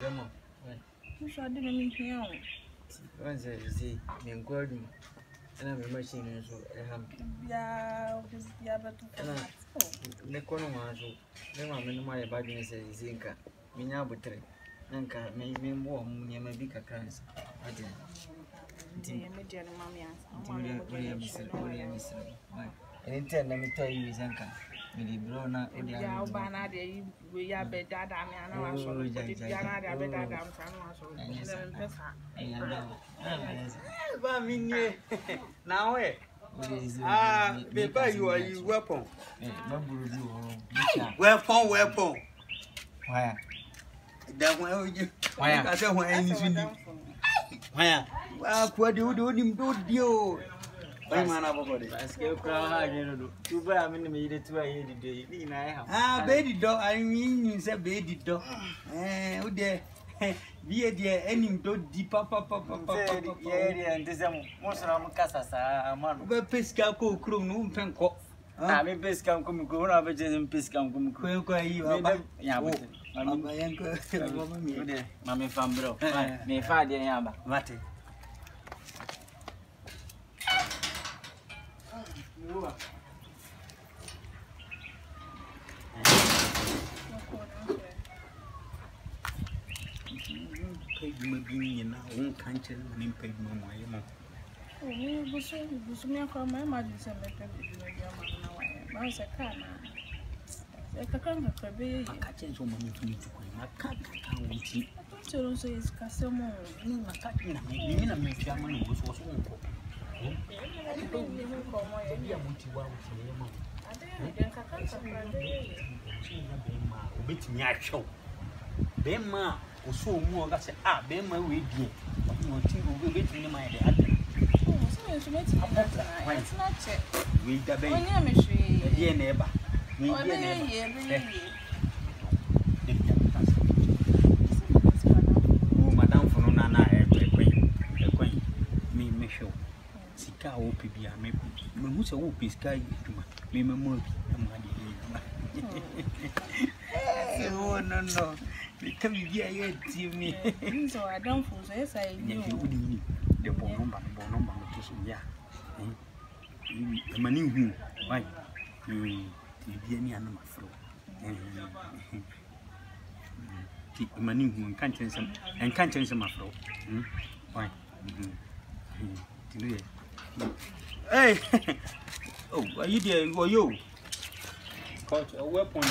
Demo. You should didn't hear. Once I see me inquiring, and I'm a machine, so I have. Yeah, but The corner was the woman my body is Zinka, Minabutre, Nanka, may me warm near my bigger crans. And in 10, let me tell you, Zanka. Mili brona ya bana de we ya beda da me ana wa so de ya na de beda da mfa no so de pesa ba minye na we beba you are you weapon weapon why that one you I say when any swindi why kwa de onim do dio man abogode aske kra ha je do tu ba me me ide tu aye di de ni na ha bedi do I mean say bedi do o de vie de enim do di papa ye de ndesem mo sura mo kasa sa man be pesca ko kro no mpenko me pesca ko mi ko na be je pesca ko mi ko yi ba ya bo mami yanko mami o de mami fambro me fa de ya ba mate my being now, one country, and paid my mama. Oh, me from my mother, some I was a car. Like a can't be a catching so many to me to call my cat. I told you, so it's Casamo. My cat, you know, my family was uncle. Bema, or so more. I said, Bema, we do. You will be in my head. It's not check. We the baby, dear neighbor. Madame for Nana, me show. Sika o pibia me who say o pisca me me oh no come here yet me so I don't for yes I knew the number to so yeah mani hu why you be any animal fro mani hu can't change some and can't change some afro why hey oh are you there or you caught a weapon to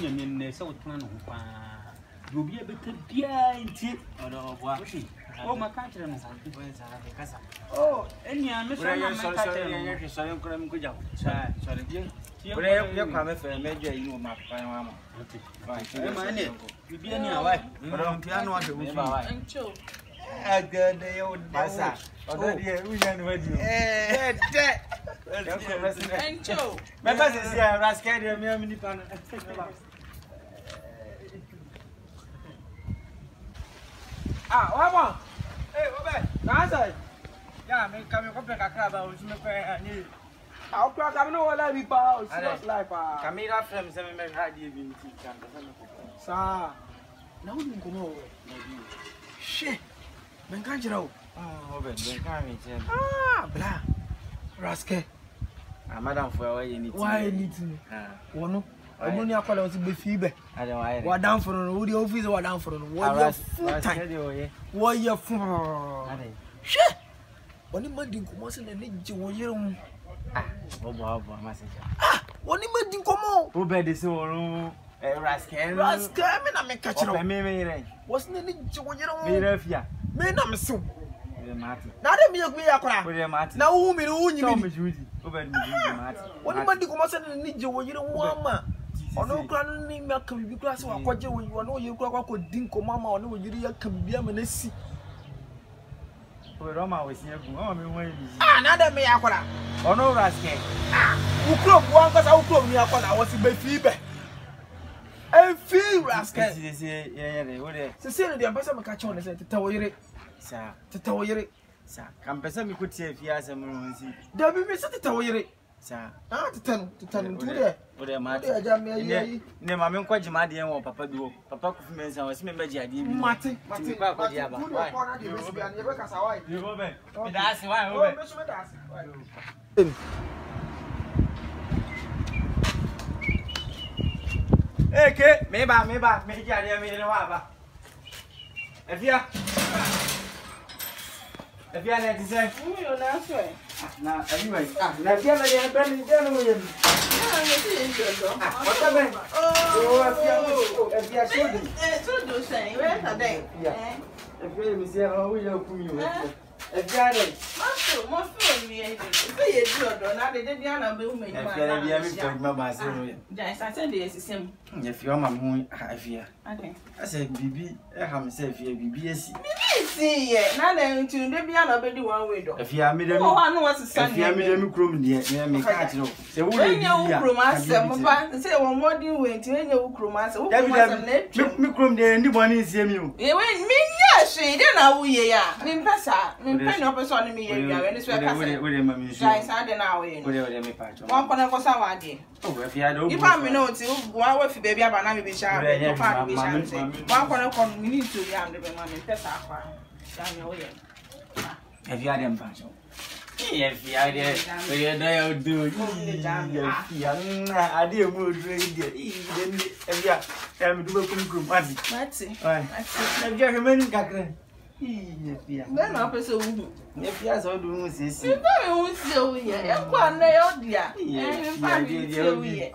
in South Plan you'll be able to behind it or oh my country oh any I'm sorry you come for a major you my mama you be any wife but on piano and show I got the old Bassa. Oh, yeah, we can wait you. And Joe, my cousin is here, Rascal, me, I'm what? Hey, what? Yeah, me come up like a crab. I was making I'll crack. I know what I be about. Life. Camera from some men had you been teaching. Sir, now you come over. Shit. Ben kanjiro ben kan mi che bla raske madam for why anything wono omuni akwala o ti gbe fi be why wa down for no we the office wa down for no wo full time wo ye fun shit oni madi nkomo se na ni je wo yere mu bobo message oni madi nkomo o be de se worun raske me na me kachiro me re was na ni je wo yere mu me rafia me na me so Mati na de me yegbe yakora we Mati na wo mi wo nyimi me judi o be me judi Mati woni madi ko mase ni je wo yire wo ama ono kra no ni me ka bibi kra se wakoje wo ono yire kra ko din ko mama ono wo yire ya ka bibi ama na si o Roma we si egu o me won yi na de me yakora ono raske ukro bu an kasa ukro ni yakora wo si be fi be e fi raske ye wo de se de ambasa me ka che won se teta wo yire sa teta wo yire sa kan pesa mi ko tie fi asem no nsi da bi mi se teta wo yire Sa. Ah, titanu tu de. O de ma. De ja me yi. Ne ma me nkwa jima de wo papa bi wo. Papa ku fi mensa wo se me baji ade bi. Mate. Kwa ko dia ba. Ku de ko na de besi bi an ye be kasa why. Yo bo be. Me da ase why wo Oh, be. me so me da ase. Eke, me ba, me ji ade me ne wa ba. Efia na ti say. Yo na so e. Na, anyway. Na Efia na de ben ni de no yem. Na me ti en do. What about? Oh, Efia so de. So do say, where are they? Efia mi se o ye ku mi o. Efia de. Mo feel me e. Say ye do na de dia na be hu me. Efia na bia mi to ma ba se no ye. Ja, sa say de sisem. Efia ma mu Efia. Okay. Ase bibi e ha me se Efia bibi esi. See ye. Na de ntu de bia na be di one way do. Efia mi de mi. Oh, no was san. Efia mi de mi krom de me ka kire o. Se wo le bi ya. Enye ukrom asem ba. Say wo modern way nti enye ukrom asem. Ukrom asem na etwa. Mi krom de ndi boni nsie mi o. Ye we mi nya hwe de na wo ye ya. Mi mpesa, mi mpe no person ni mi ye wia we ni so ka say. We de ma mi nsie. Jai sa de na wo ye. We de mi pa cho. Won kono ko sa wa de. Oh, Efia do. Ifa mi no ti wa we fi baby aba na mi be sha. Papa mi be sha say. Won kono ko mi ni to ya am de be ma mi mpesa akwa. Ya nya wo ye. Efia de mpa cho. Efia de. We de do ya do. Efia na ade mu do de. Efia, mi do be krum adi. Mati. Ai. Efia ke meni kakra. Efia. Be na pese wu. Efia so do mu sisi. Mi ba mi wu se wu ye. E kwa na yo dia. Mi ba mi se wu ye.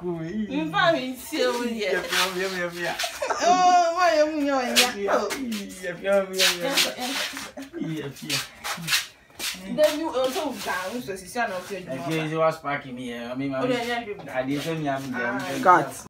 Mi ba mi se wu ye. Efia. Oh, wa ye mu yo ya. Efia. Then you also down so si na o fi Efia is was parking me. I mean, I did say me am. Cut.